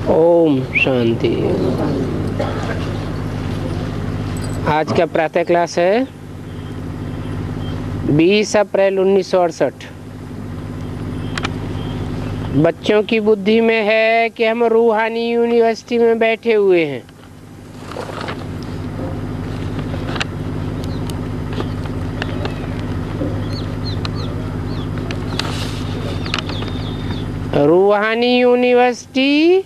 ओम शांति। आज का प्रातः क्लास है 20 अप्रैल 1968। बच्चों की बुद्धि में है कि हम रूहानी यूनिवर्सिटी में बैठे हुए हैं। रूहानी यूनिवर्सिटी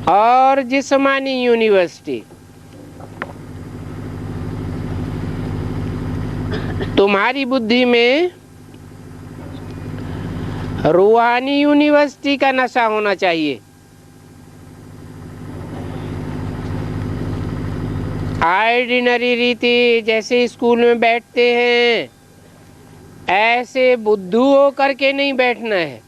और जिस्मानी यूनिवर्सिटी, तुम्हारी बुद्धि में रूहानी यूनिवर्सिटी का नशा होना चाहिए। ऑर्डिनरी रीति जैसे स्कूल में बैठते हैं ऐसे बुद्धू होकर के नहीं बैठना है।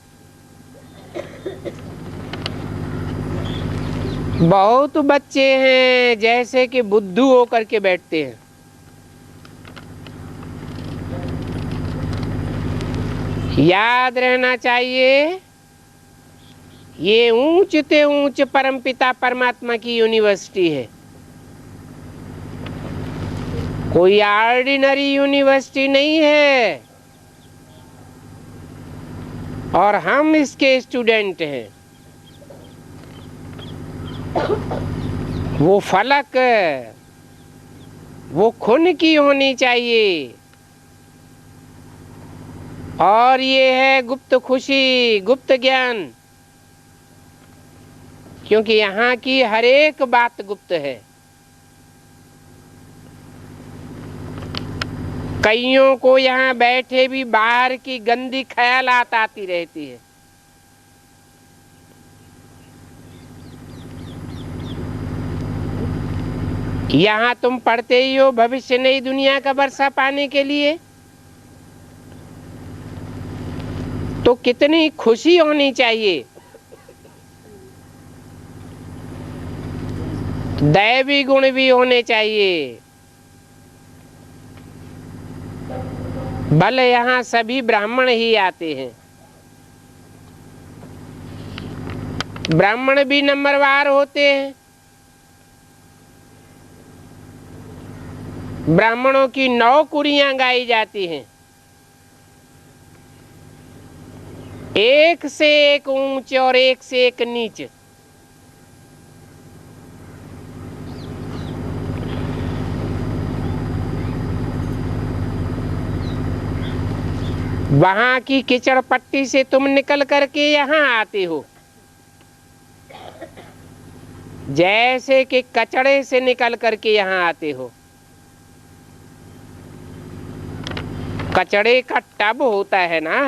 बहुत बच्चे हैं जैसे कि बुद्धू होकर के बैठते हैं। याद रहना चाहिए ये ऊंच से ऊंच परमपिता परमात्मा की यूनिवर्सिटी है, कोई ऑर्डिनरी यूनिवर्सिटी नहीं है। और हम इसके स्टूडेंट हैं। वो फलक वो खून की होनी चाहिए और ये है गुप्त खुशी, गुप्त ज्ञान, क्योंकि यहाँ की हर एक बात गुप्त है। कईयों को यहाँ बैठे भी बाहर की गंदी ख्यालात आती रहती है। यहाँ तुम पढ़ते ही हो भविष्य नई दुनिया का वर्षा पाने के लिए, तो कितनी खुशी होनी चाहिए। दैवी गुण भी होने चाहिए। भले यहाँ सभी ब्राह्मण ही आते हैं, ब्राह्मण भी नंबरवार होते हैं। ब्राह्मणों की 9 कुड़ियां गाई जाती हैं, एक से एक ऊंच और एक से एक नीच। वहां की कीचड़ पट्टी से तुम निकल करके यहाँ आते हो, जैसे कि कचड़े से निकल करके यहाँ आते हो। कचड़े का टब होता है ना,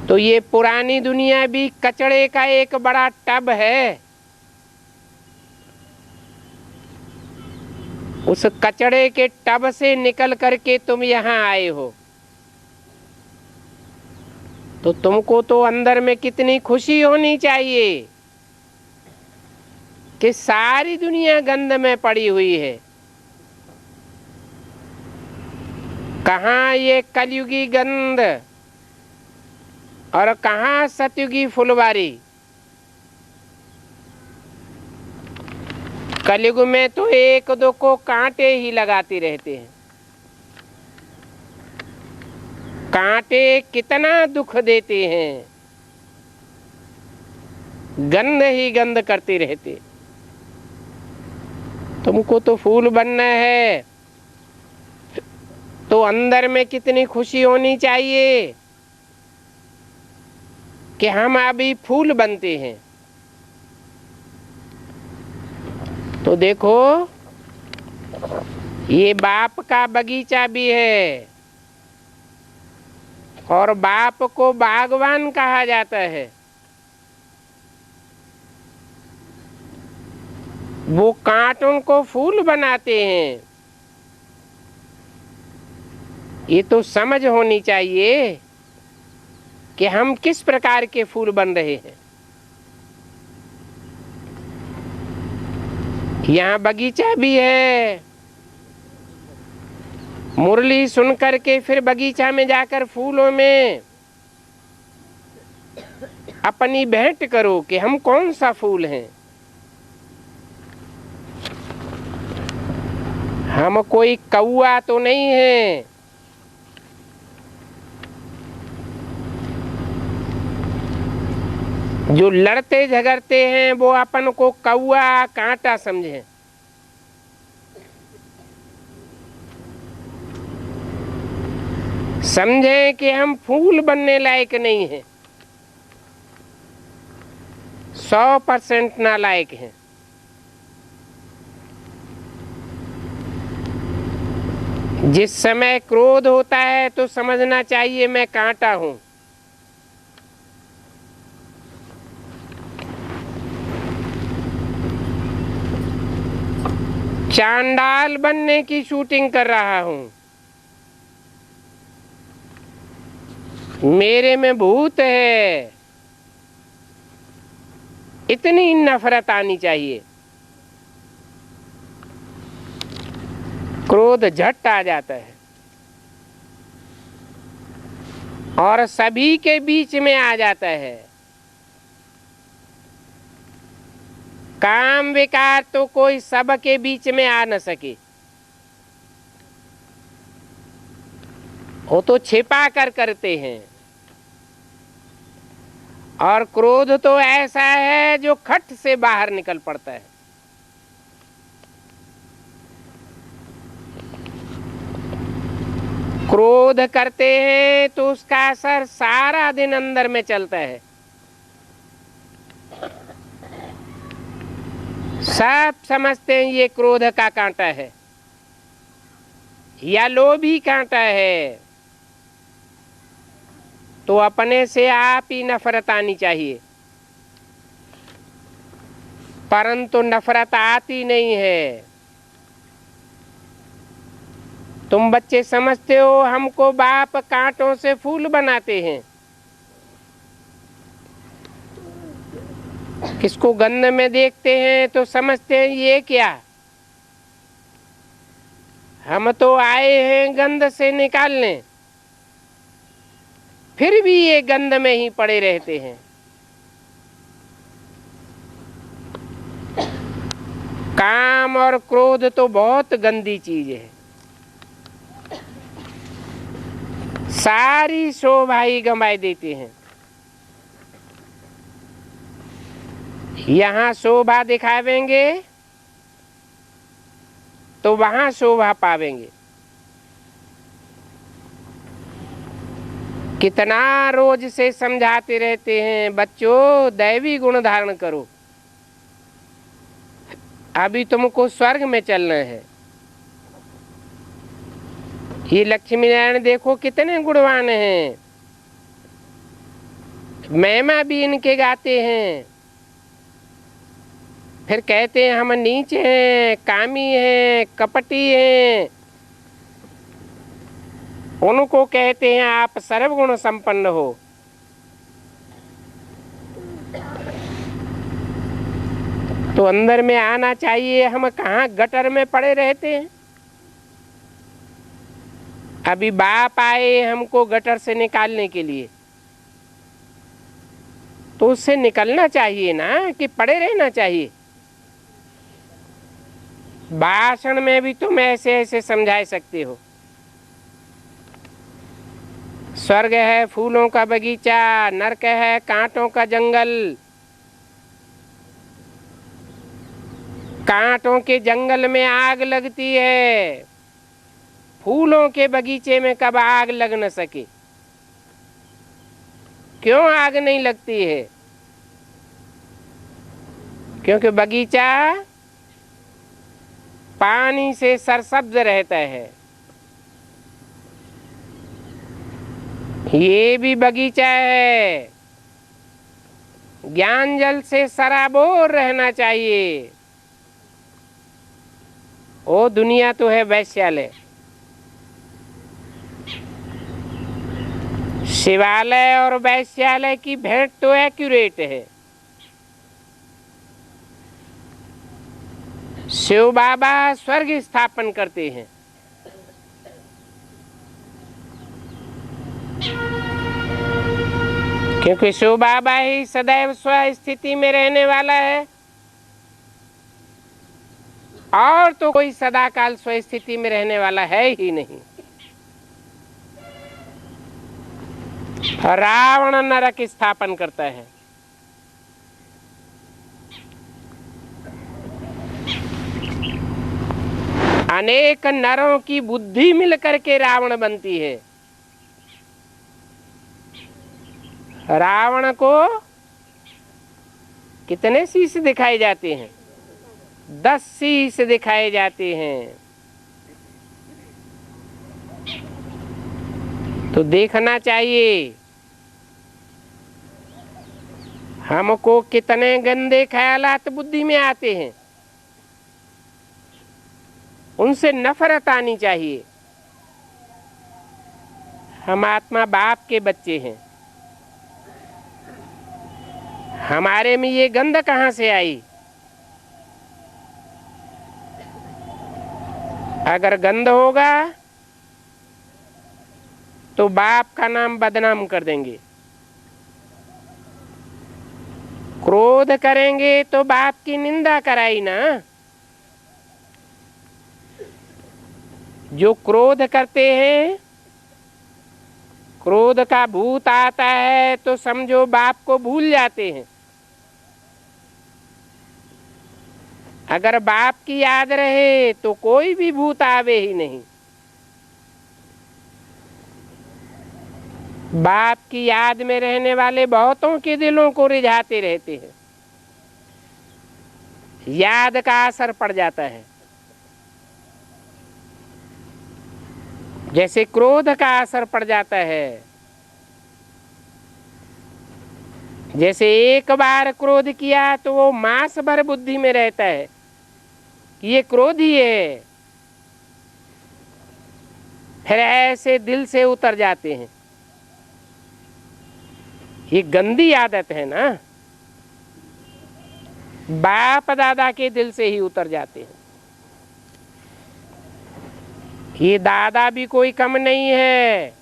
तो ये पुरानी दुनिया भी कचड़े का एक बड़ा टब है। उस कचड़े के टब से निकल करके तुम यहाँ आए हो, तो तुमको तो अंदर में कितनी खुशी होनी चाहिए कि सारी दुनिया गंध में पड़ी हुई है। कहाँ ये कलयुगी गंध और कहाँ सतयुगी फुलवारी। कलयुग में तो एक दो को कांटे ही लगाते रहते हैं। कांटे कितना दुख देते हैं, गंध ही गंध करते रहते। तुमको तो फूल बनना है, तो अंदर में कितनी खुशी होनी चाहिए कि हम अभी फूल बनते हैं। तो देखो ये बाप का बगीचा भी है और बाप को बागवान कहा जाता है। वो कांटों को फूल बनाते हैं। ये तो समझ होनी चाहिए कि हम किस प्रकार के फूल बन रहे हैं। यहाँ बगीचा भी है, मुरली सुन करके फिर बगीचा में जाकर फूलों में अपनी भेंट करो कि हम कौन सा फूल हैं। हम कोई कौआ तो नहीं है। जो लड़ते झगड़ते हैं वो अपन को कौआ कांटा समझें। समझें कि हम फूल बनने लायक नहीं हैं, 100% नालायक हैं। जिस समय क्रोध होता है तो समझना चाहिए मैं कांटा हूं। चांडाल बनने की शूटिंग कर रहा हूं। मेरे में भूत है, इतनी नफरत आनी चाहिए। क्रोध झट आ जाता है और सभी के बीच में आ जाता है। काम विकार तो कोई सबके बीच में आ न सके, वो तो छिपा कर करते हैं। और क्रोध तो ऐसा है जो खट से बाहर निकल पड़ता है। क्रोध करते हैं तो उसका असर सारा दिन अंदर में चलता है। सब समझते हैं ये क्रोध का कांटा है या लोभी कांटा है, तो अपने से आप ही नफरत आनी चाहिए। परंतु नफरत आती नहीं है। तुम बच्चे समझते हो हमको बाप कांटों से फूल बनाते हैं। किसको गंध में देखते हैं तो समझते हैं ये क्या। हम तो आए हैं गंध से निकालने, फिर भी ये गंध में ही पड़े रहते हैं। काम और क्रोध तो बहुत गंदी चीज है, सारी शोभा ही गंवाई देते हैं। यहाँ शोभा दिखावेंगे तो वहां शोभा पावेंगे। कितना रोज से समझाते रहते हैं बच्चों दैवी गुण धारण करो, अभी तुमको स्वर्ग में चलना है। ये लक्ष्मी नारायण देखो कितने गुणवान हैं, महिमा भी इनके गाते हैं। फिर कहते हैं हम नीच हैं, कामी हैं, कपटी हैं। उनको कहते हैं आप सर्वगुण संपन्न हो। तो अंदर में आना चाहिए। हम कहाँ गटर में पड़े रहते हैं। अभी बाप आए हमको गटर से निकालने के लिए, तो उससे निकलना चाहिए ना कि पड़े रहना चाहिए। भाषण में भी तुम ऐसे ऐसे समझा सकते हो। स्वर्ग है फूलों का बगीचा, नरक है कांटों का जंगल। कांटों के जंगल में आग लगती है, फूलों के बगीचे में कब आग लग न सके। क्यों आग नहीं लगती है? क्योंकि बगीचा पानी से सरसब्ज रहता है। ये भी बगीचा है, ज्ञान जल से सराबोर रहना चाहिए। ओ दुनिया तो है वैश्यालय। शिवालय और वैश्यालय की भेंट तो एक्यूरेट है। शिव बाबा स्वर्ग स्थापन करते हैं। क्योंकि शिव बाबा ही सदैव स्वस्थिति में रहने वाला है, और तो कोई सदाकाल स्वस्थिति में रहने वाला है ही नहीं। रावण नरक स्थापन करता है। अनेक नरों की बुद्धि मिलकर के रावण बनती है। रावण को कितने शीश दिखाए जाते हैं? 10 शीश दिखाए जाते हैं। तो देखना चाहिए हमको कितने गंदे ख्यालात बुद्धि में आते हैं, उनसे नफरत आनी चाहिए। हम आत्मा बाप के बच्चे हैं, हमारे में ये गंध कहाँ से आई? अगर गंध होगा तो बाप का नाम बदनाम कर देंगे, क्रोध करेंगे तो बाप की निंदा कराई ना। जो क्रोध करते हैं, क्रोध का भूत आता है तो समझो बाप को भूल जाते हैं। अगर बाप की याद रहे तो कोई भी भूत आवे ही नहीं। बाप की याद में रहने वाले बहुतों के दिलों को रिझाते रहते हैं। याद का असर पड़ जाता है। जैसे क्रोध का असर पड़ जाता है। जैसे एक बार क्रोध किया तो वो मास भर बुद्धि में रहता है कि ये क्रोधी है, फिर ऐसे दिल से उतर जाते हैं। ये गंदी आदत है ना, बाप दादा के दिल से ही उतर जाते हैं। ये दादा भी कोई कम नहीं है।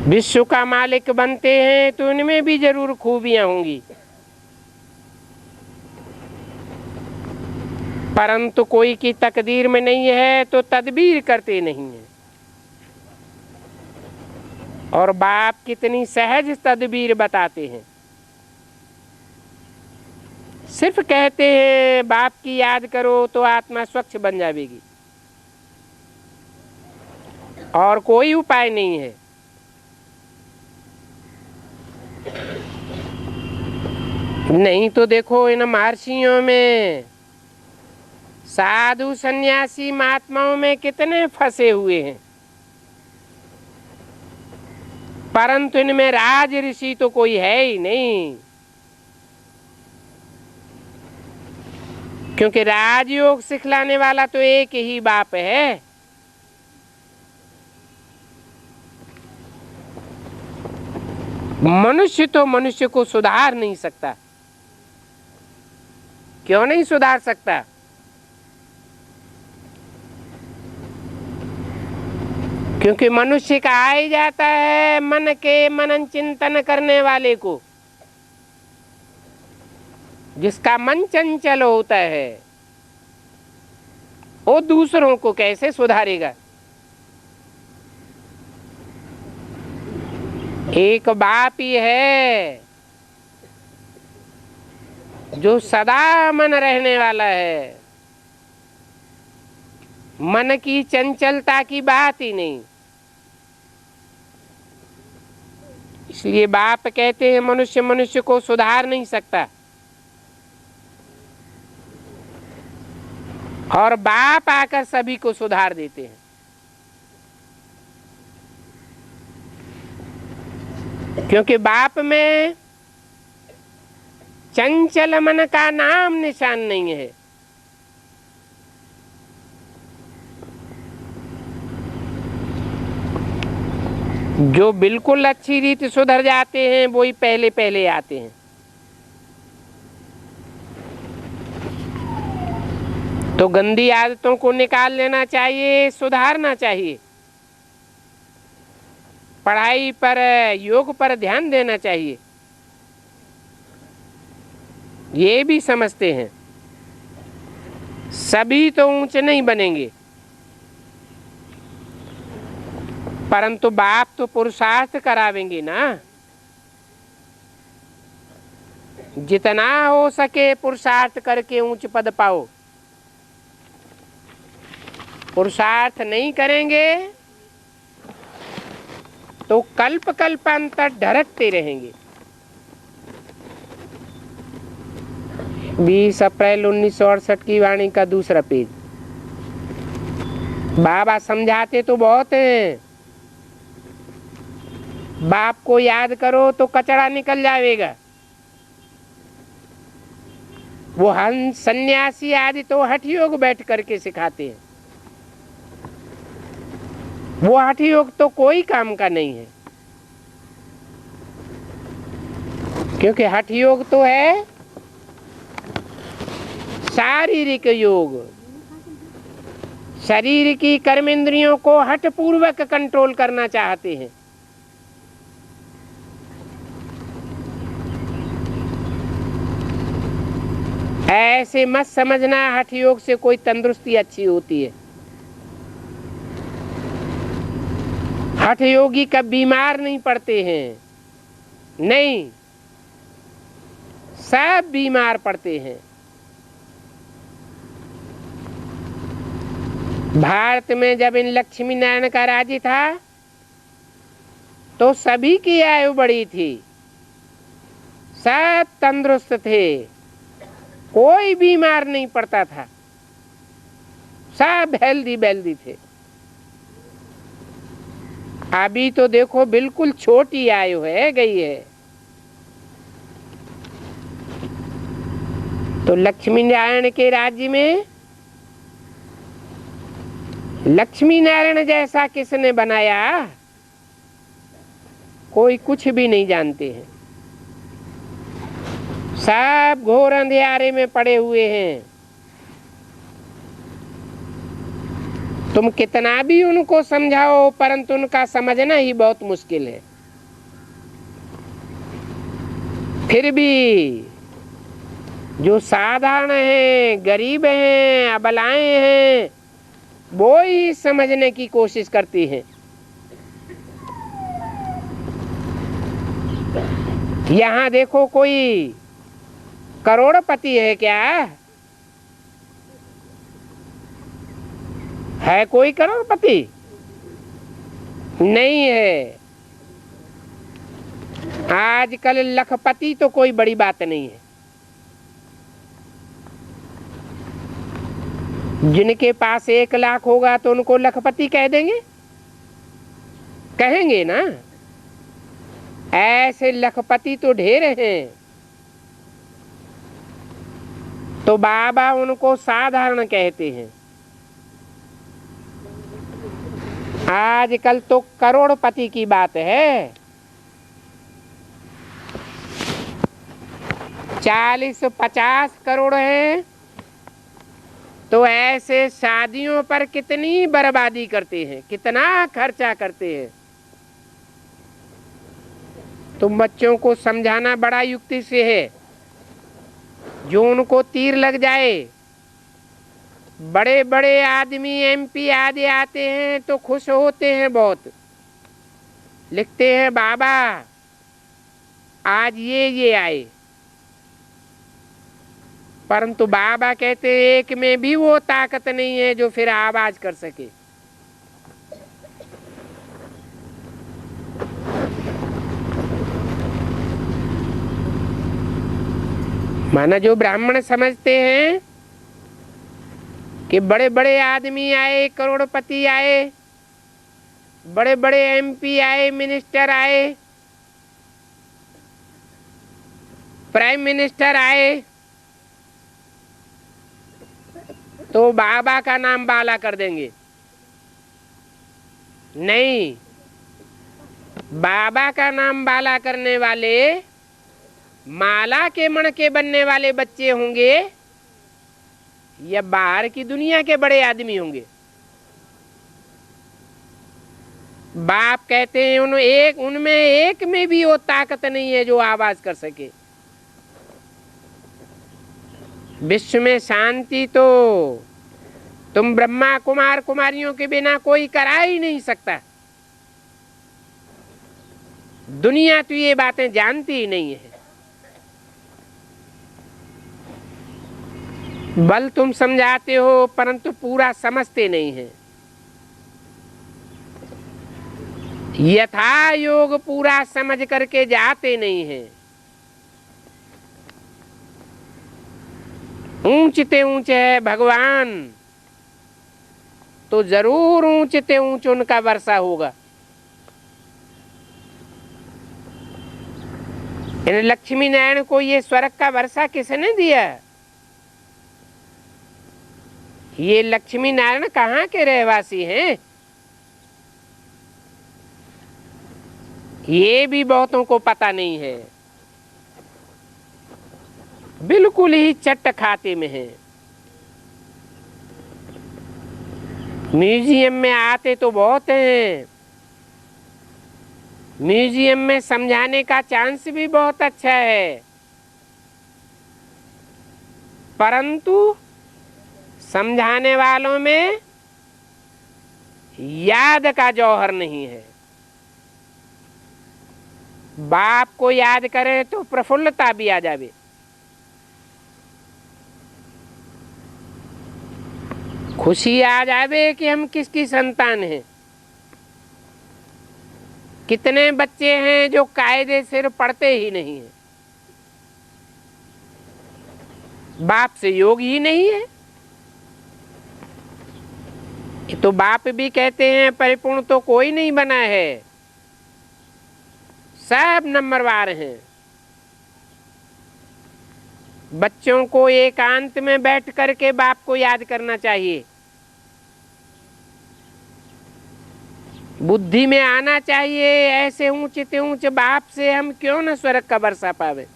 विश्व का मालिक बनते हैं तो इनमें भी जरूर खूबियां होंगी, परंतु कोई की तकदीर में नहीं है तो तदबीर करते नहीं है। और बाप कितनी सहज तदबीर बताते हैं। सिर्फ कहते हैं बाप की याद करो तो आत्मा स्वच्छ बन जाएगी, और कोई उपाय नहीं है। नहीं तो देखो इन महर्षियों में, साधु सन्यासी महात्माओं में कितने फंसे हुए हैं, परंतु इनमें राज ऋषि तो कोई है ही नहीं। क्योंकि राजयोग सिखलाने वाला तो एक ही बाप है। मनुष्य तो मनुष्य को सुधार नहीं सकता। क्यों नहीं सुधार सकता? क्योंकि मनुष्य का आ ही जाता है मन के मनन चिंतन करने वाले को। जिसका मन चंचल होता है वो दूसरों को कैसे सुधारेगा? एक बाप ही है जो सदा मन रहने वाला है। मन की चंचलता की बात ही नहीं। इसलिए बाप कहते हैं मनुष्य मनुष्य को सुधार नहीं सकता, और बाप आकर सभी को सुधार देते हैं। क्योंकि बाप में चंचल मन का नाम निशान नहीं है। जो बिल्कुल अच्छी रीति सुधर जाते हैं वो ही पहले पहले आते हैं। तो गंदी आदतों को निकाल लेना चाहिए, सुधारना चाहिए। पढ़ाई पर, योग पर ध्यान देना चाहिए, ये भी समझते हैं। सभी तो ऊंचे नहीं बनेंगे, परंतु बाप तो पुरुषार्थ करावेंगे ना। जितना हो सके पुरुषार्थ करके ऊंच पद पाओ। पुरुषार्थ नहीं करेंगे तो कल्प कल्पांतर ढरकते रहेंगे। 20 अप्रैल 1968 की वाणी का दूसरा पेज। बाबा समझाते तो बहुत हैं। बाप को याद करो तो कचरा निकल जाएगा। वो हंस सन्यासी आदि तो हठ योग बैठ करके सिखाते हैं। वो हठ योग तो कोई काम का नहीं है, क्योंकि हठ योग तो है शारीरिक योग। शरीर की कर्मेंद्रियों को हठ पूर्वक कंट्रोल करना चाहते हैं। ऐसे मत समझना हठ योग से कोई तंदुरुस्ती अच्छी होती है। हठ योगी कब बीमार नहीं पड़ते हैं, नहीं, सब बीमार पड़ते हैं। भारत में जब इन लक्ष्मी नारायण का राज्य था तो सभी की आयु बड़ी थी, सब तंदुरुस्त थे, कोई बीमार नहीं पड़ता था, सब हेल्दी बेल्दी थे। अभी तो देखो बिल्कुल छोटी आयु है गई है। तो लक्ष्मी नारायण के राज्य में लक्ष्मी नारायण जैसा किसने बनाया, कोई कुछ भी नहीं जानते हैं। सब घोर अंधियारे में पड़े हुए हैं। तुम कितना भी उनको समझाओ परंतु उनका समझना ही बहुत मुश्किल है। फिर भी जो साधारण हैं, गरीब हैं, अबलाएं हैं, वो ही समझने की कोशिश करती हैं। यहाँ देखो कोई करोड़पति है क्या? है कोई करोड़पति? नहीं है। आजकल लखपति तो कोई बड़ी बात नहीं है। जिनके पास 1 लाख होगा तो उनको लखपति कह देंगे, कहेंगे ना। ऐसे लखपति तो ढेर हैं। तो बाबा उनको साधारण कहते हैं। आजकल तो करोड़पति की बात है। 40-50 करोड़ हैं तो ऐसे शादियों पर कितनी बर्बादी करते हैं, कितना खर्चा करते हैं। तुम बच्चों को समझाना बड़ा युक्ति से है। जो उनको तीर लग जाए, बड़े बड़े आदमी MP आदि आते हैं तो खुश होते हैं बहुत, लिखते हैं बाबा आज ये आए, परंतु बाबा कहते हैं एक में भी वो ताकत नहीं है जो फिर आवाज कर सके। माना जो ब्राह्मण समझते हैं कि बड़े बड़े आदमी आए, करोड़पति आए, बड़े बड़े MP आए, मिनिस्टर आए, प्राइम मिनिस्टर आए तो बाबा का नाम बाला कर देंगे। नहीं, बाबा का नाम बाला करने वाले माला के मण के बनने वाले बच्चे होंगे या बाहर की दुनिया के बड़े आदमी होंगे। बाप कहते हैं उनमें एक में भी वो ताकत नहीं है जो आवाज कर सके। विश्व में शांति तो तुम ब्रह्मा कुमार कुमारियों के बिना कोई करा ही नहीं सकता। दुनिया तो ये बातें जानती ही नहीं है। बल तुम समझाते हो परंतु पूरा समझते नहीं है। यथा योग पूरा समझ करके जाते नहीं है। ऊंचते ऊंचे है भगवान तो जरूर ऊंचते ऊंच उनका वर्षा होगा। इन लक्ष्मी नारायण को ये स्वर्ग का वर्षा किसने दिया? ये लक्ष्मी नारायण कहाँ के रहवासी हैं? ये भी बहुतों को पता नहीं है। बिल्कुल ही चट्ट खाते में है। म्यूजियम में आते तो बहुत हैं। म्यूजियम में समझाने का चांस भी बहुत अच्छा है, परंतु समझाने वालों में याद का जौहर नहीं है। बाप को याद करे तो प्रफुल्लता भी आ जावे। खुशी आ जावे कि हम किसकी संतान हैं। कितने बच्चे हैं जो कायदे से पढ़ते ही नहीं है, बाप से योग ही नहीं है। तो बाप भी कहते हैं परिपूर्ण तो कोई नहीं बना है, सब नंबरवार हैं। बच्चों को एकांत में बैठ करके बाप को याद करना चाहिए। बुद्धि में आना चाहिए ऐसे ऊंचे ऊंचे बाप से हम क्यों न स्वर्ग का वर्षा पावे।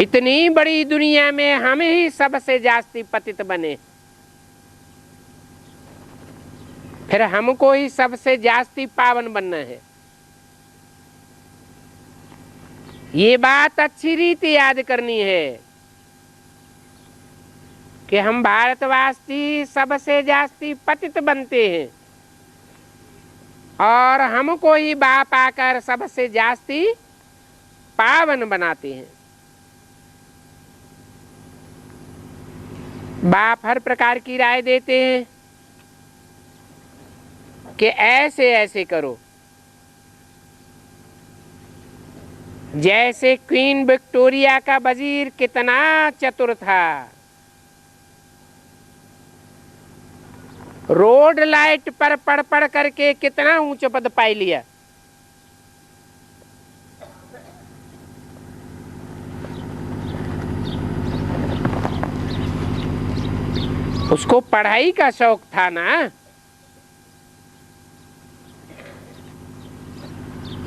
इतनी बड़ी दुनिया में हम ही सबसे जास्ती पतित बने, फिर हमको ही सबसे जास्ती पावन बनना है। ये बात अच्छी रीति याद करनी है कि हम भारतवासी सबसे जास्ती पतित बनते हैं और हमको ही बाप आकर सबसे जास्ती पावन बनाते हैं। बाप हर प्रकार की राय देते हैं कि ऐसे ऐसे करो। जैसे क्वीन विक्टोरिया का वजीर कितना चतुर था, रोड लाइट पर पढ़ पढ़ करके कितना ऊंचा पद पाई लिया। उसको पढ़ाई का शौक था ना।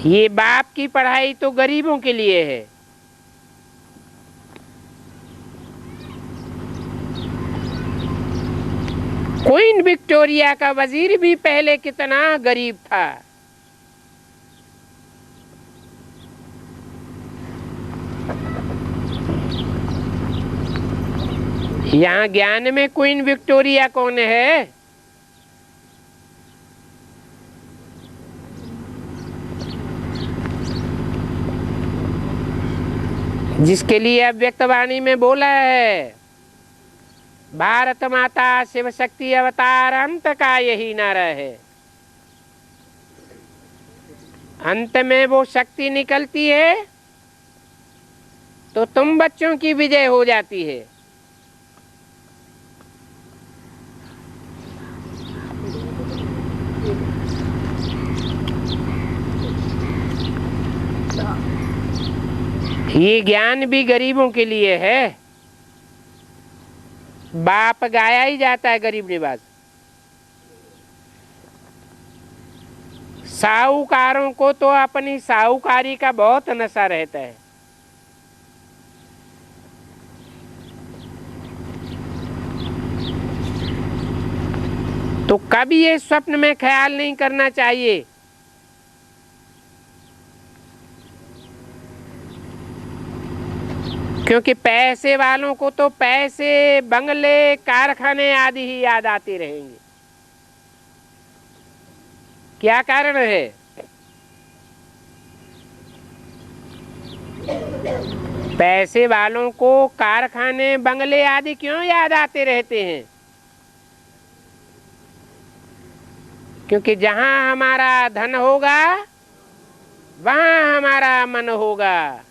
ये बाप की पढ़ाई तो गरीबों के लिए है। क्वीन विक्टोरिया का वजीर भी पहले कितना गरीब था। यहाँ ज्ञान में क्वीन विक्टोरिया कौन है? जिसके लिए अव्यक्त वाणी में बोला है भारत माता शिव शक्ति अवतार अंत का यही नारा है। अंत में वो शक्ति निकलती है तो तुम बच्चों की विजय हो जाती है। ये ज्ञान भी गरीबों के लिए है। बाप गाया ही जाता है गरीब निवाज। साहूकारों को तो अपनी साहूकारी का बहुत नशा रहता है। तो कभी ये स्वप्न में ख्याल नहीं करना चाहिए क्योंकि पैसे वालों को तो पैसे, बंगले, कारखाने आदि ही याद आते रहेंगे। क्या कारण है? पैसे वालों को कारखाने, बंगले आदि क्यों याद आते रहते हैं? क्योंकि जहां हमारा धन होगा वहां हमारा मन होगा।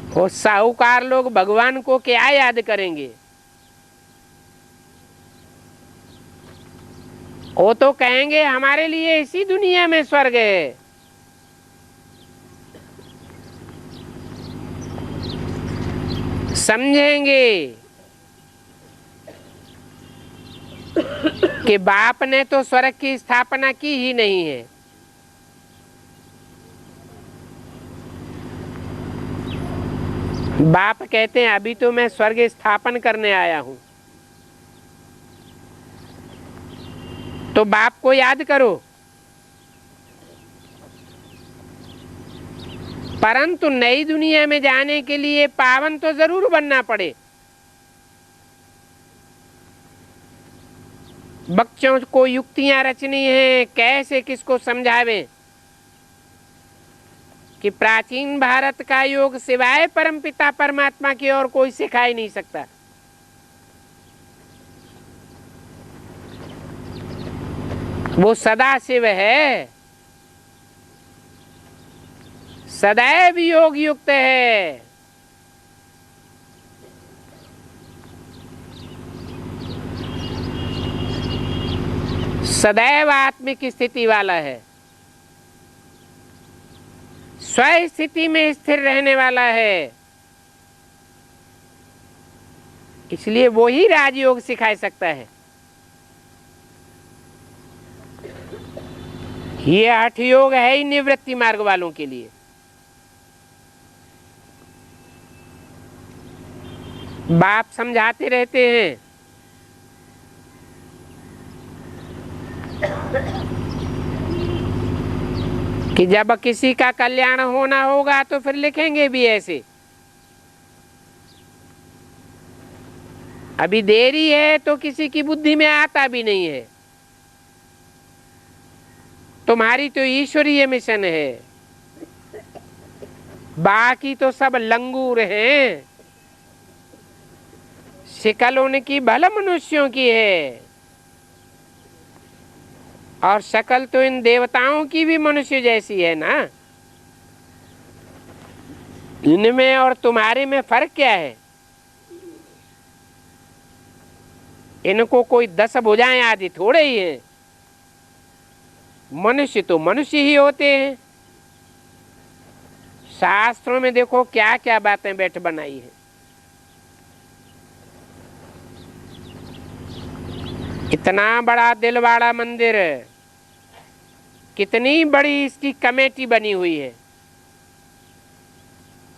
वो साहूकार लोग भगवान को क्या याद करेंगे? वो तो कहेंगे हमारे लिए इसी दुनिया में स्वर्ग है। समझेंगे कि बाप ने तो स्वर्ग की स्थापना की ही नहीं है। बाप कहते हैं अभी तो मैं स्वर्ग स्थापन करने आया हूं। तो बाप को याद करो, परंतु नई दुनिया में जाने के लिए पावन तो जरूर बनना पड़े। बच्चों को युक्तियां रचनी है, कैसे किसको समझावें कि प्राचीन भारत का योग सिवाय परमपिता परमात्मा की और कोई सिखा ही नहीं सकता। वो सदा शिव है, सदैव योग युक्त है। सदैव आत्मिक स्थिति वाला है, स्व स्थिति में स्थिर रहने वाला है। इसलिए वो ही राजयोग सिखा सकता है। ये हठ योग है ही निवृत्ति मार्ग वालों के लिए। बाप समझाते रहते हैं कि जब किसी का कल्याण होना होगा तो फिर लिखेंगे भी ऐसे। अभी देरी है तो किसी की बुद्धि में आता भी नहीं है। तुम्हारी तो ईश्वरीय मिशन है, बाकी तो सब लंगूर हैं। शिकल उनकी भले मनुष्यों की है और शकल तो इन देवताओं की भी मनुष्य जैसी है ना। इनमें और तुम्हारे में फर्क क्या है? इनको कोई 10 भुजाएं आदि थोड़े ही हैं। मनुष्य तो मनुष्य ही होते हैं। शास्त्रों में देखो क्या क्या बातें बैठ बनाई है। इतना बड़ा दिलवाड़ा मंदिर, कितनी बड़ी इसकी कमेटी बनी हुई है,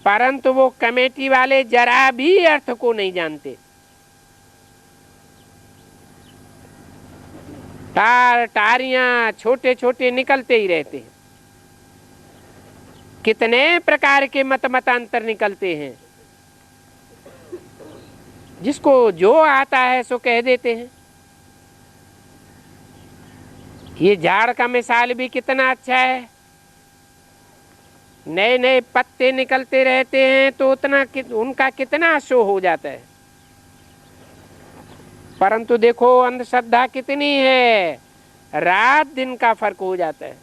परंतु वो कमेटी वाले जरा भी अर्थ को नहीं जानते। तार टारियां छोटे छोटे निकलते ही रहते हैं। कितने प्रकार के मतांतर निकलते हैं। जिसको जो आता है सो कह देते हैं। ये झाड़ का मिसाल भी कितना अच्छा है। नए नए पत्ते निकलते रहते हैं तो उनका कितना शो हो जाता है, परंतु देखो अंधश्रद्धा कितनी है, रात दिन का फर्क हो जाता है।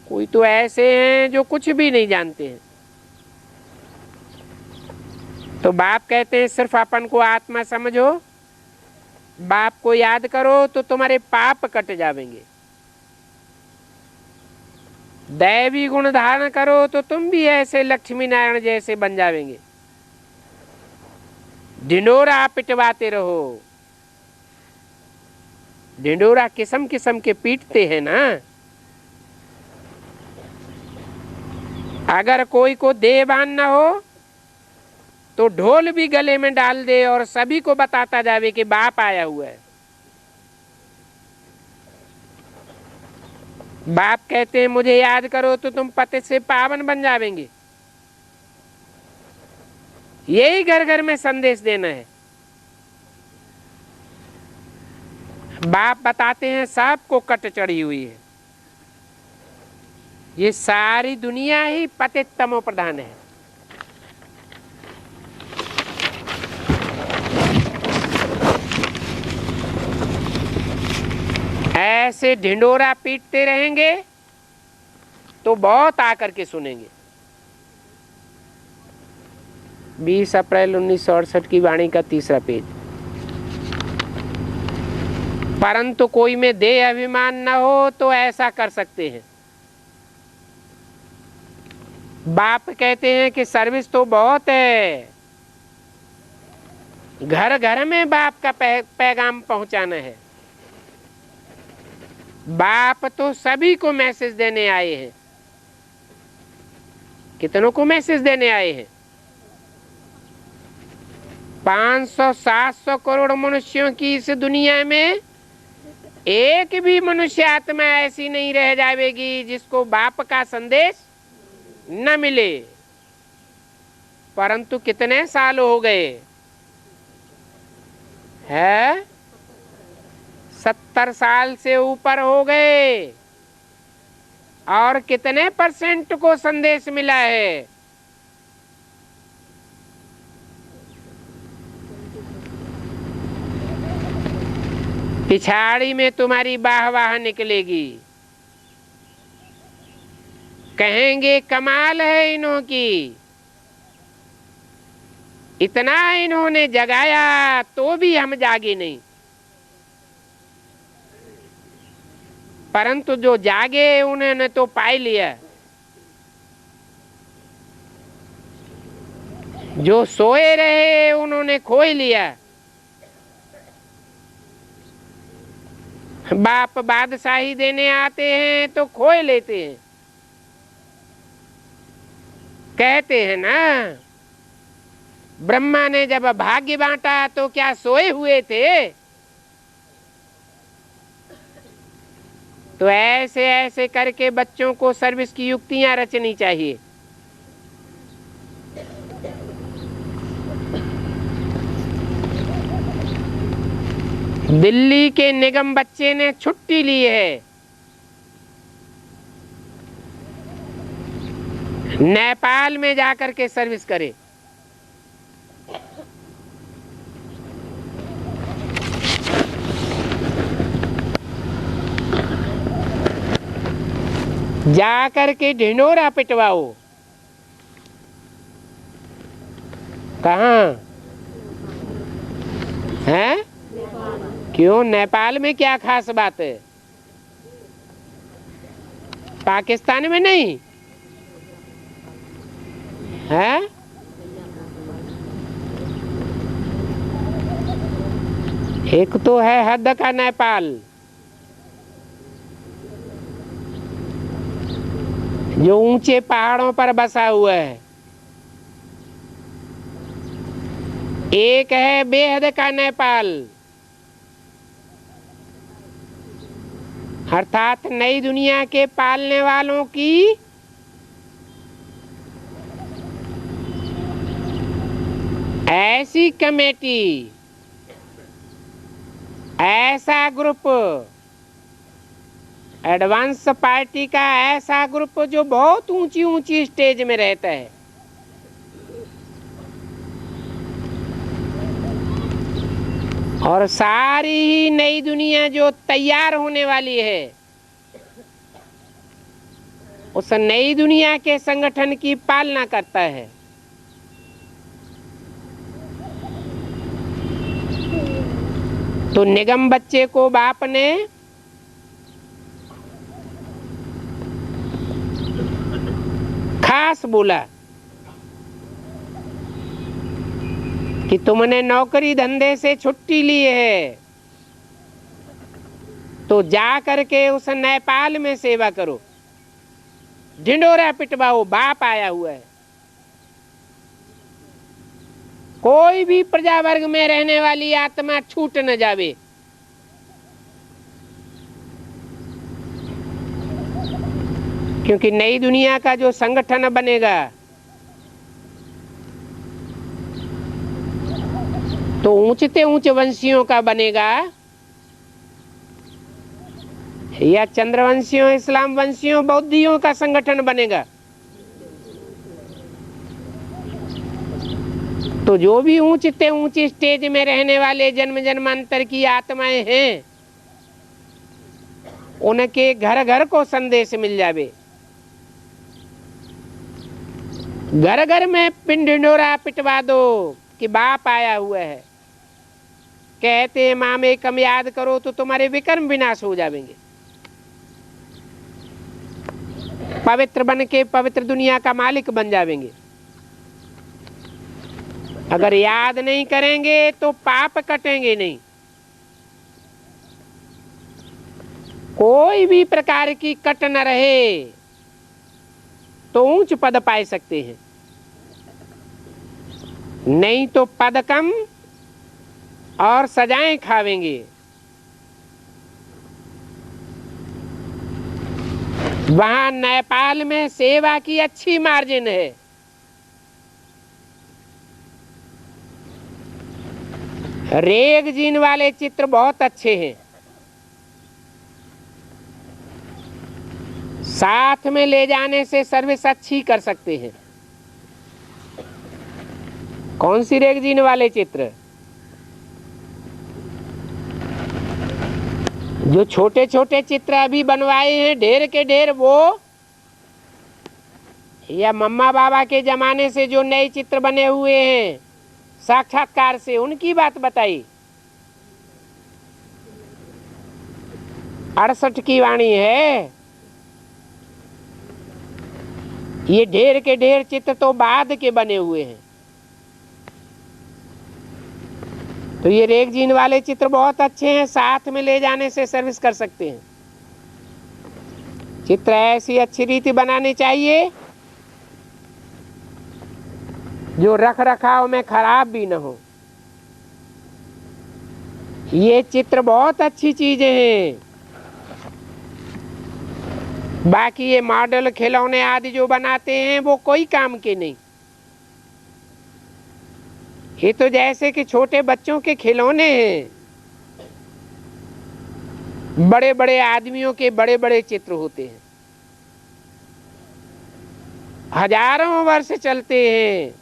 कोई तो ऐसे हैं जो कुछ भी नहीं जानते हैं। तो बाप कहते हैं सिर्फ अपन को आत्मा समझो, बाप को याद करो तो तुम्हारे पाप कट जाएंगे। दैवी गुण धारण करो तो तुम भी ऐसे लक्ष्मी नारायण जैसे बन जाएंगे। ढिंडोरा पिटवाते रहो। ढिंडोरा किस्म किस्म के पीटते हैं ना। अगर कोई को देहभान न हो तो ढोल भी गले में डाल दे और सभी को बताता जावे कि बाप आया हुआ है। बाप कहते हैं मुझे याद करो तो तुम पतित से पावन बन जावेंगे। यही घर घर में संदेश देना है। बाप बताते हैं सबको कट चढ़ी हुई है। ये सारी दुनिया ही पतित तमो प्रधान है। ऐसे ढिंडोरा पीटते रहेंगे तो बहुत आकर के सुनेंगे। 20 अप्रैल 1968 की वाणी का 3रा पेज। परंतु कोई में देह अभिमान न हो तो ऐसा कर सकते हैं। बाप कहते हैं कि सर्विस तो बहुत है, घर घर में बाप का पैगाम पहुंचाना है। बाप तो सभी को मैसेज देने आए हैं। कितनों को मैसेज देने आए हैं? 500-700 करोड़ मनुष्यों की इस दुनिया में एक भी मनुष्य आत्मा ऐसी नहीं रह जाएगी जिसको बाप का संदेश न मिले। परंतु कितने साल हो गए हैं? 70 साल से ऊपर हो गए। और कितने % को संदेश मिला है? पिछाड़ी में तुम्हारी वाह वाह निकलेगी। कहेंगे कमाल है इन्हों की, इतना इन्होंने जगाया तो भी हम जागे नहीं। परंतु जो जागे उन्होंने तो पाई लिया, जो सोए रहे उन्होंने खोई लिया। बाप बादशाही देने आते हैं तो खोए लेते हैं। कहते हैं ना, ब्रह्मा ने जब भाग्य बांटा तो क्या सोए हुए थे? तो ऐसे ऐसे करके बच्चों को सर्विस की युक्तियां रचनी चाहिए। दिल्ली के निगम बच्चे ने छुट्टी ली है, नेपाल में जाकर के सर्विस करे। जाकर के ढिंडोरा पिटवाओ। कहाँ है? क्यों? नेपाल में क्या खास बात है? पाकिस्तान में नहीं है? एक तो है हद का नेपाल, जो ऊंचे पहाड़ों पर बसा हुआ है। एक है बेहद का नेपाल, अर्थात नई दुनिया के पालने वालों की ऐसी कमेटी, ऐसा ग्रुप, एडवांस पार्टी का ऐसा ग्रुप जो बहुत ऊंची ऊंची स्टेज में रहता है। और सारी ही नई दुनिया जो तैयार होने वाली है, उस नई दुनिया के संगठन की पालना करता है। तो निगम बच्चे को बाप ने खास बोला कि तुमने नौकरी धंधे से छुट्टी ली है तो जा करके उस नेपाल में सेवा करो, ढिंडोरा पिटवाओ, बाप आया हुआ है। कोई भी प्रजा वर्ग में रहने वाली आत्मा छूट न जावे। क्योंकि नई दुनिया का जो संगठन बनेगा तो ऊंचते ऊंच वंशियों का बनेगा या चंद्रवंशियों, इस्लाम वंशियों, बौद्धियों का संगठन बनेगा। तो जो भी ऊंचते ऊंचे स्टेज में रहने वाले जन्म जन्मांतर की आत्माएं हैं, उनके घर घर को संदेश मिल जावे। घर घर में पिंड ढिंढोरा पिटवा दो कि बाप आया हुआ है। कहते मामे कम याद करो तो तुम्हारे विकर्म विनाश हो जाएंगे। पवित्र बन के पवित्र दुनिया का मालिक बन जाएंगे। अगर याद नहीं करेंगे तो पाप कटेंगे नहीं। कोई भी प्रकार की कट न रहे तो ऊंच पद पाए सकते हैं, नहीं तो पद कम और सजाएं खावेंगे। वहां नेपाल में सेवा की अच्छी मार्जिन है। रेगजीन वाले चित्र बहुत अच्छे हैं। साथ में ले जाने से सर्विस अच्छी कर सकते हैं। कौन सी रेगजीन वाले चित्र? जो छोटे छोटे चित्र अभी बनवाए हैं ढेर के ढेर, वो या मम्मा बाबा के जमाने से जो नए चित्र बने हुए हैं साक्षात्कार से, उनकी बात बताई। 68 की वाणी है। ये ढेर के ढेर चित्र तो बाद के बने हुए हैं। तो ये रेगजीन वाले चित्र बहुत अच्छे हैं, साथ में ले जाने से सर्विस कर सकते हैं। चित्र ऐसी अच्छी रीति बनानी चाहिए जो रख रखाव में खराब भी न हो। ये चित्र बहुत अच्छी चीजें हैं। बाकी ये मॉडल खिलौने आदि जो बनाते हैं वो कोई काम के नहीं। ये तो जैसे कि छोटे बच्चों के खिलौने हैं। बड़े बड़े आदमियों के बड़े बड़े चित्र होते हैं, हजारों वर्ष चलते हैं,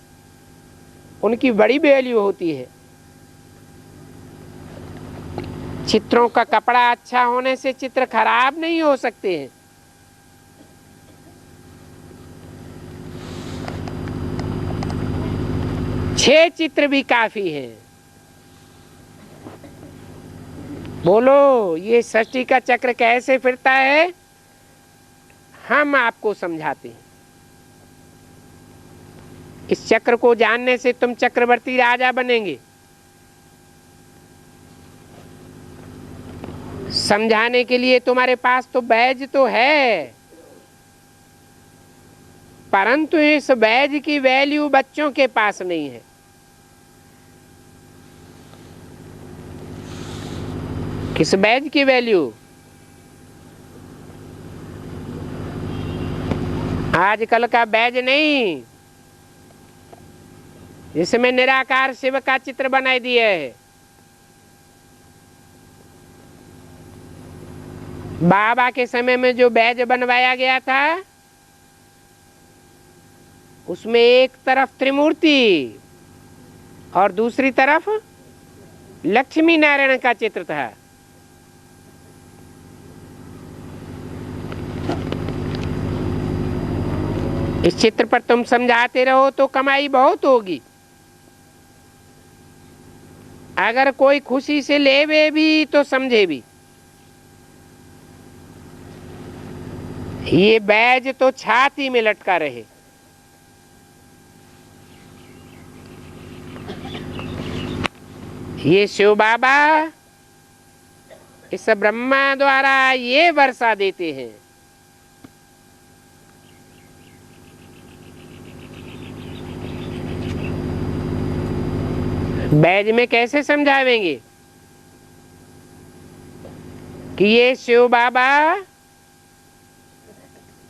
उनकी बड़ी वैल्यू होती है। चित्रों का कपड़ा अच्छा होने से चित्र खराब नहीं हो सकते हैं। छह चित्र भी काफी हैं। बोलो ये सृष्टि का चक्र कैसे फिरता है, हम आपको समझाते हैं। इस चक्र को जानने से तुम चक्रवर्ती राजा बनेंगे। समझाने के लिए तुम्हारे पास तो बैज तो है, परंतु इस बैज की वैल्यू बच्चों के पास नहीं है। किस बैज की वैल्यू? आजकल का बैज नहीं जिसमें निराकार शिव का चित्र बनाई दिया है। बाबा के समय में जो बैज बनवाया गया था उसमें एक तरफ त्रिमूर्ति और दूसरी तरफ लक्ष्मी नारायण का चित्र था। इस चित्र पर तुम समझाते रहो तो कमाई बहुत होगी। अगर कोई खुशी से लेवे भी तो समझे भी। ये बैज तो छाती में लटका रहे। ये शिव बाबा इस ब्रह्मा द्वारा ये वर्षा देते हैं। बैज में कैसे समझावेंगे कि ये शिव बाबा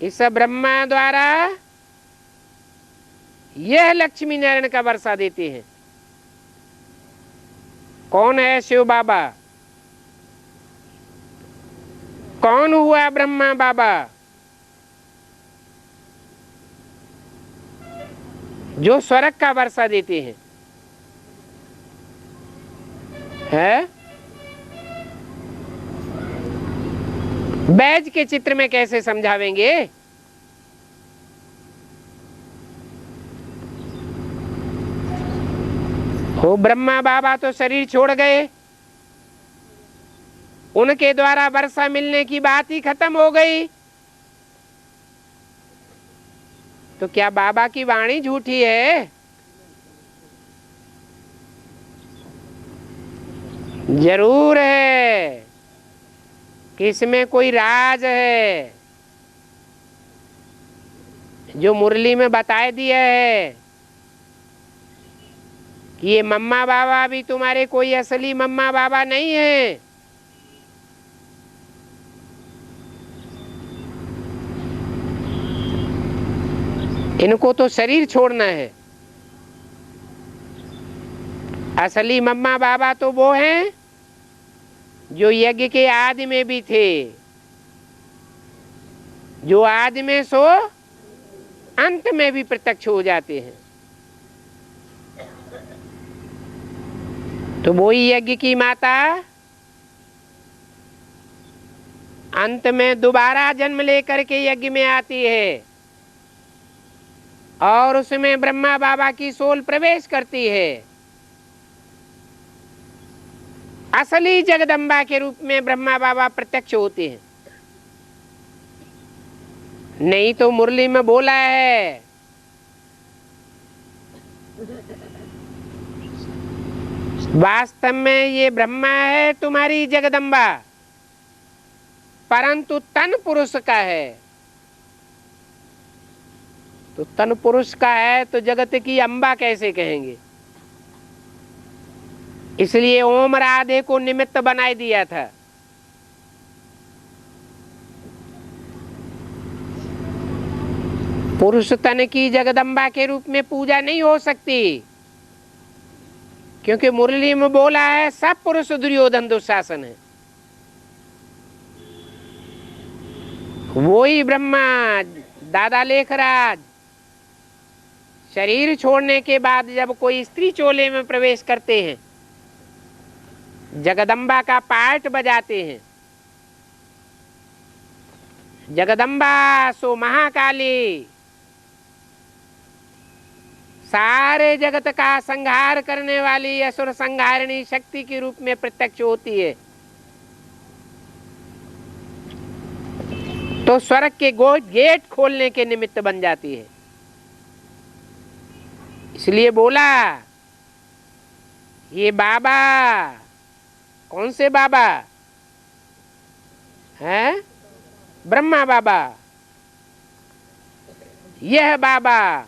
इस ब्रह्मा द्वारा यह लक्ष्मी नारायण का वर्षा देते हैं। कौन है शिव बाबा? कौन हुआ ब्रह्मा बाबा? जो स्वर्ग का वर्षा देते हैं। है बैज के चित्र में कैसे समझावेंगे? हो ब्रह्मा बाबा तो शरीर छोड़ गए, उनके द्वारा वर्षा मिलने की बात ही खत्म हो गई। तो क्या बाबा की वाणी झूठी है? जरूर है कि इसमें कोई राज है जो मुरली में बताए दिया है कि ये मम्मा बाबा भी तुम्हारे कोई असली मम्मा बाबा नहीं है। इनको तो शरीर छोड़ना है। असली मम्मा बाबा तो वो हैं जो यज्ञ के आदि में भी थे, जो आदि में सो अंत में भी प्रत्यक्ष हो जाते हैं। तो वही यज्ञ की माता अंत में दोबारा जन्म लेकर के यज्ञ में आती है और उसमें ब्रह्मा बाबा की सोल प्रवेश करती है। असली जगदम्बा के रूप में ब्रह्मा बाबा प्रत्यक्ष होते हैं। नहीं तो मुरली में बोला है वास्तव में ये ब्रह्मा है तुम्हारी जगदम्बा, परंतु तन पुरुष का है। तो तन पुरुष का है तो जगत की अम्बा कैसे कहेंगे? इसलिए ओम राधे को निमित्त बनाए दिया था। पुरुष तन की जगदम्बा के रूप में पूजा नहीं हो सकती, क्योंकि मुरली में बोला है सब पुरुष दुर्योधन दुशासन है। वही ब्रह्मा दादा लेखराज शरीर छोड़ने के बाद जब कोई स्त्री चोले में प्रवेश करते हैं, जगदम्बा का पाठ बजाते हैं। जगदम्बा सो महाकाली सारे जगत का संहार करने वाली असुर संहारिणी शक्ति के रूप में प्रत्यक्ष होती है। तो स्वर्ग के गेट खोलने के निमित्त बन जाती है। इसलिए बोला ये बाबा कौन से बाबा हैं? ब्रह्मा बाबा। यह बाबा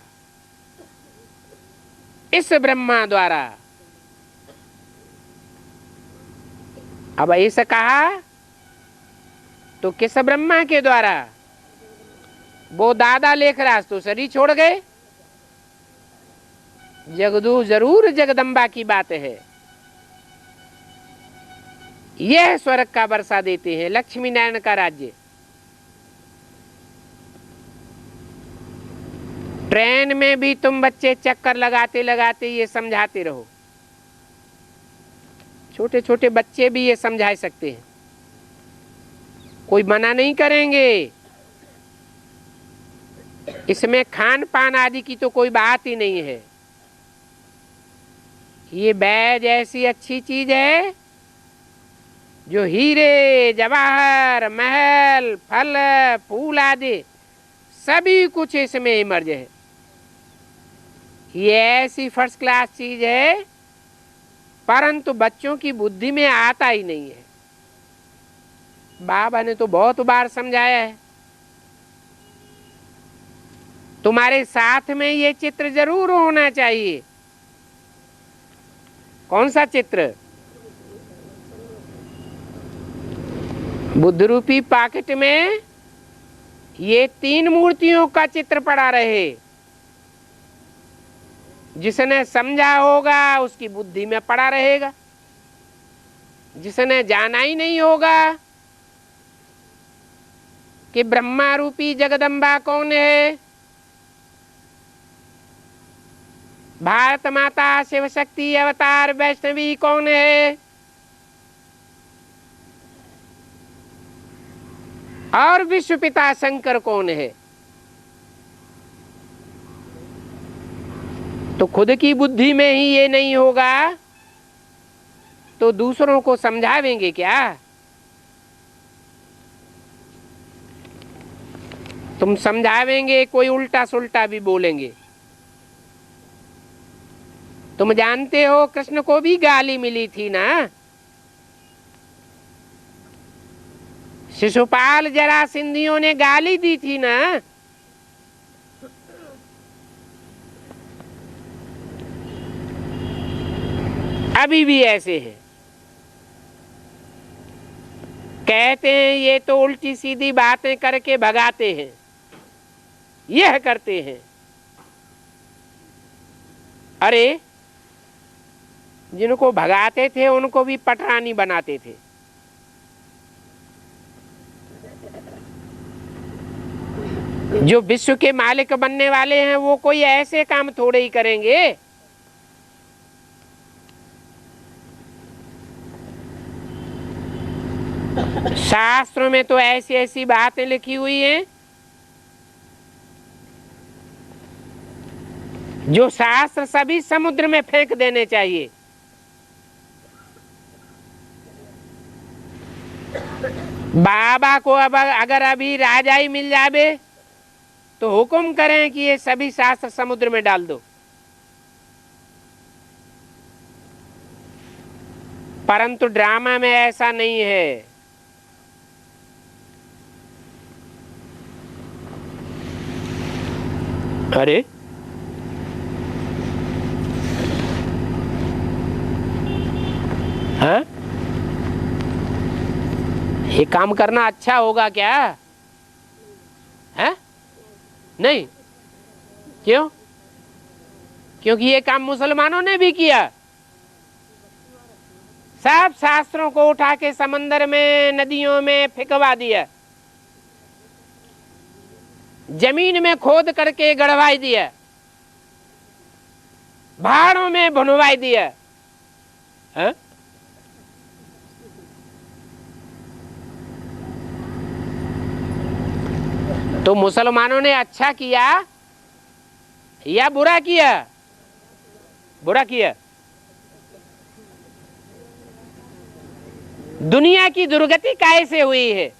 इस ब्रह्मा द्वारा, अब ऐसा कहा तो किस ब्रह्मा के द्वारा? वो दादा लेखराज तो शरीर छोड़ गए। जगदू जरूर जगदम्बा की बात है। यह स्वर्ग का वर्षा देते हैं, लक्ष्मी नारायण का राज्य। ट्रेन में भी तुम बच्चे चक्कर लगाते लगाते ये समझाते रहो। छोटे छोटे बच्चे भी ये समझा सकते हैं, कोई मना नहीं करेंगे। इसमें खान पान आदि की तो कोई बात ही नहीं है। ये बैज ऐसी अच्छी चीज है जो हीरे जवाहर महल फल फूल आदि सभी कुछ इसमें इमर्ज है। ये ऐसी फर्स्ट क्लास चीज है, परंतु बच्चों की बुद्धि में आता ही नहीं है। बाबा ने तो बहुत बार समझाया है। तुम्हारे साथ में ये चित्र जरूर होना चाहिए। कौन सा चित्र? बुद्ध रूपी पॉकेट में ये 3 मूर्तियों का चित्र पड़ा रहे। जिसने समझा होगा उसकी बुद्धि में पड़ा रहेगा, जिसने जाना ही नहीं होगा कि ब्रह्मा रूपी जगदम्बा कौन है, भारत माता शिव शक्ति अवतार वैष्णवी कौन है, और विश्व पिता शंकर कौन है, तो खुद की बुद्धि में ही ये नहीं होगा तो दूसरों को समझावेंगे क्या? तुम समझावेंगे कोई उल्टा सुल्टा भी बोलेंगे। तुम जानते हो कृष्ण को भी गाली मिली थी ना। शिशुपाल जरासंधियों ने गाली दी थी ना। अभी भी ऐसे हैं, कहते हैं ये तो उल्टी सीधी बातें करके भगाते हैं, यह करते हैं। अरे जिनको भगाते थे उनको भी पटरानी बनाते थे। जो विश्व के मालिक बनने वाले हैं वो कोई ऐसे काम थोड़े ही करेंगे। शास्त्रों में तो ऐसी ऐसी बातें लिखी हुई हैं जो शास्त्र सभी समुद्र में फेंक देने चाहिए। बाबा को अब अगर अभी राजाई मिल जावे तो हुक्म करें कि ये सभी शास्त्र समुद्र में डाल दो, परंतु ड्रामा में ऐसा नहीं है। अरे हाँ, ये काम करना अच्छा होगा क्या? है नहीं, क्यों? क्योंकि ये काम मुसलमानों ने भी किया। सब शास्त्रों को उठा के समंदर में नदियों में फेंकवा दिया, जमीन में खोद करके गड़वाई दिया, पहाड़ों में भुनवाई दिया। है? तो मुसलमानों ने अच्छा किया या बुरा किया? बुरा किया। दुनिया की दुर्गति कैसे हुई है?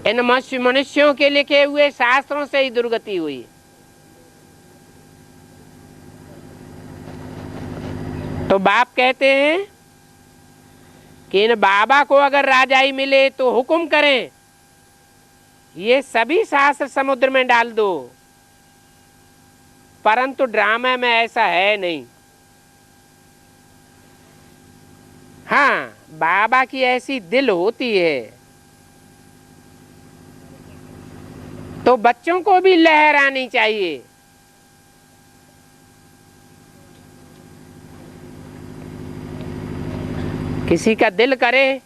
इन मनुष्यों के लिखे हुए शास्त्रों से ही दुर्गति हुई। तो बाप कहते हैं कि इन बाबा को अगर राजाई मिले तो हुक्म करें ये सभी शास्त्र समुद्र में डाल दो, परंतु ड्रामा में ऐसा है नहीं। हाँ, बाबा की ऐसी दिल होती है तो बच्चों को भी लहर आनी चाहिए। किसी का दिल करे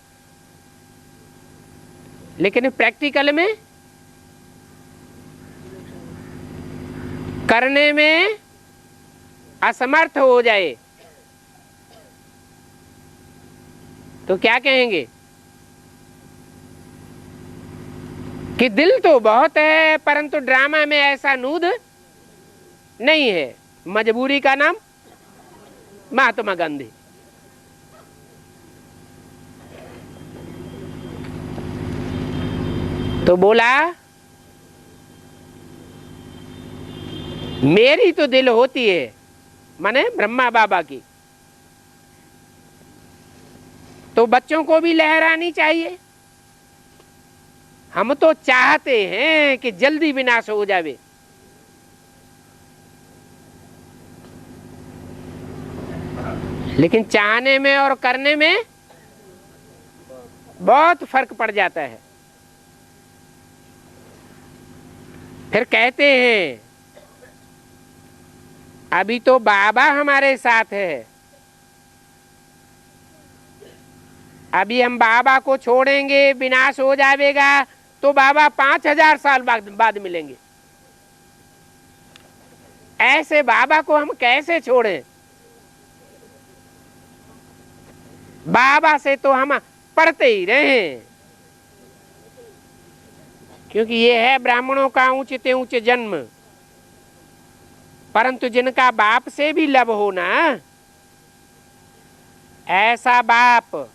लेकिन प्रैक्टिकल में करने में असमर्थ हो जाए तो क्या कहेंगे कि दिल तो बहुत है परंतु ड्रामा में ऐसा नूद नहीं है। मजबूरी का नाम महात्मा गांधी। तो बोला मेरी तो दिल होती है, माने ब्रह्मा बाबा की, तो बच्चों को भी लहरानी चाहिए। हम तो चाहते हैं कि जल्दी विनाश हो जावे, लेकिन चाहने में और करने में बहुत फर्क पड़ जाता है। फिर कहते हैं अभी तो बाबा हमारे साथ है, अभी हम बाबा को छोड़ेंगे, विनाश हो जाएगा, तो बाबा 5000 साल बाद मिलेंगे। ऐसे बाबा को हम कैसे छोड़ें? बाबा से तो हम पढ़ते ही रहे, क्योंकि ये है ब्राह्मणों का ऊंचे ऊंचे जन्म। परंतु जिनका बाप से भी लब हो ना, ऐसा बाप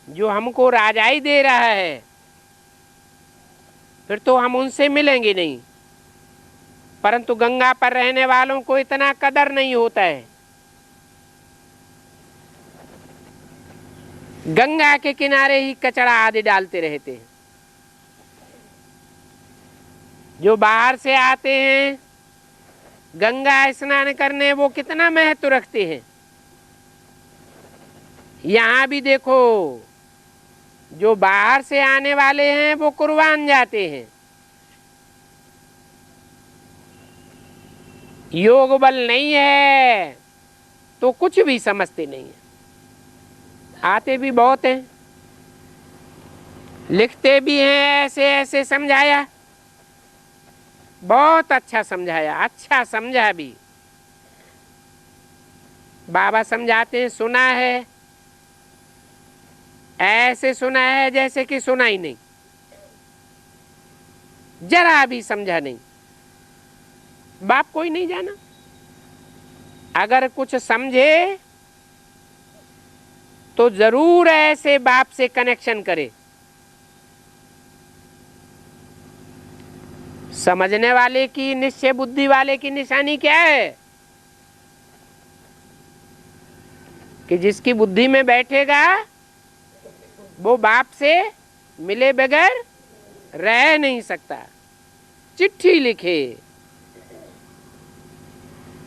जो हमको राजाई दे रहा है, फिर तो हम उनसे मिलेंगे नहीं। परंतु गंगा पर रहने वालों को इतना कदर नहीं होता है। गंगा के किनारे ही कचरा आदि डालते रहते हैं। जो बाहर से आते हैं गंगा स्नान करने, वो कितना महत्व रखते हैं। यहाँ भी देखो, जो बाहर से आने वाले हैं वो कुर्बान जाते हैं। योग बल नहीं है तो कुछ भी समझते नहीं है। आते भी बहुत हैं, लिखते भी हैं, ऐसे ऐसे समझाया, बहुत अच्छा समझाया, अच्छा समझा भी। बाबा समझाते हैं, सुना है, ऐसे सुना है जैसे कि सुना ही नहीं, जरा भी समझा नहीं। बाप कोई नहीं जाना। अगर कुछ समझे तो जरूर ऐसे बाप से कनेक्शन करे। समझने वाले की, निश्चय बुद्धि वाले की निशानी क्या है? कि जिसकी बुद्धि में बैठेगा वो बाप से मिले बगैर रह नहीं सकता। चिट्ठी लिखे,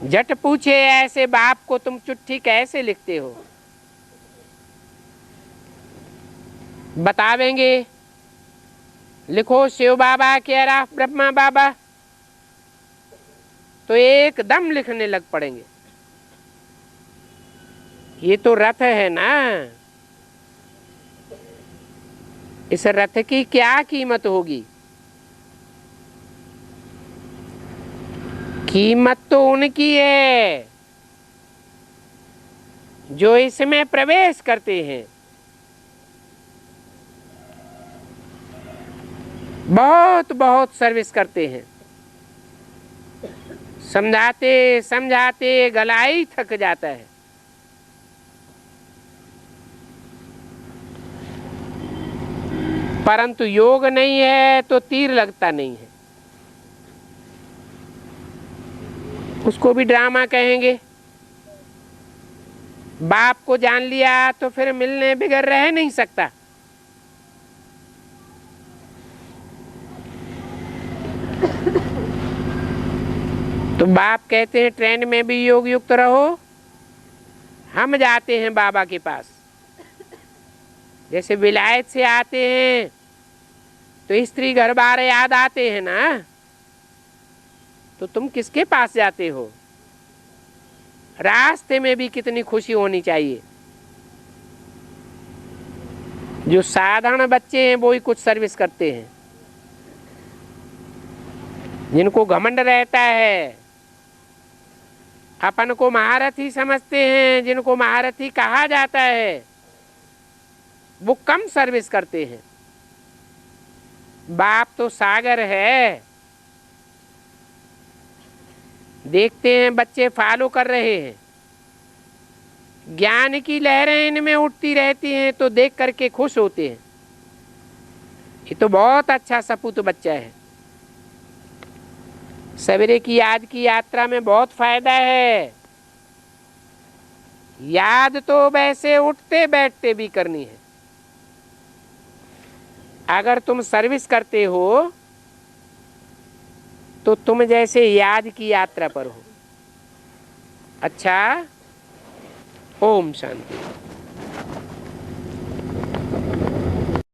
झट पूछे ऐसे बाप को, तुम चिट्ठी कैसे लिखते हो? बतावेंगे, लिखो शिव बाबा के अराफ ब्रह्मा बाबा, तो एकदम लिखने लग पड़ेंगे। ये तो रथ है ना, इस रथ की क्या कीमत होगी? कीमत तो उनकी है जो इसमें प्रवेश करते हैं। बहुत बहुत सर्विस करते हैं, समझाते समझाते गला ही थक जाता है। परंतु योग नहीं है तो तीर लगता नहीं है। उसको भी ड्रामा कहेंगे। बाप को जान लिया तो फिर मिलने बगैर रह नहीं सकता। तो बाप कहते हैं ट्रेन में भी योग युक्त रहो। हम जाते हैं बाबा के पास, जैसे विलायत से आते हैं तो स्त्री घर बार याद आते हैं ना, तो तुम किसके पास जाते हो? रास्ते में भी कितनी खुशी होनी चाहिए। जो साधारण बच्चे हैं वो ही कुछ सर्विस करते हैं। जिनको घमंड रहता है, अपन को महारथी समझते हैं, जिनको महारथी कहा जाता है, वो कम सर्विस करते हैं। बाप तो सागर है। देखते हैं बच्चे फॉलो कर रहे हैं, ज्ञान की लहरें इनमें उठती रहती हैं तो देख करके खुश होते हैं। ये तो बहुत अच्छा सपूत बच्चा है। सवेरे की याद की यात्रा में बहुत फायदा है। याद तो वैसे उठते बैठते भी करनी है। अगर तुम सर्विस करते हो तो तुम जैसे याद की यात्रा पर हो। अच्छा, ओम शांति।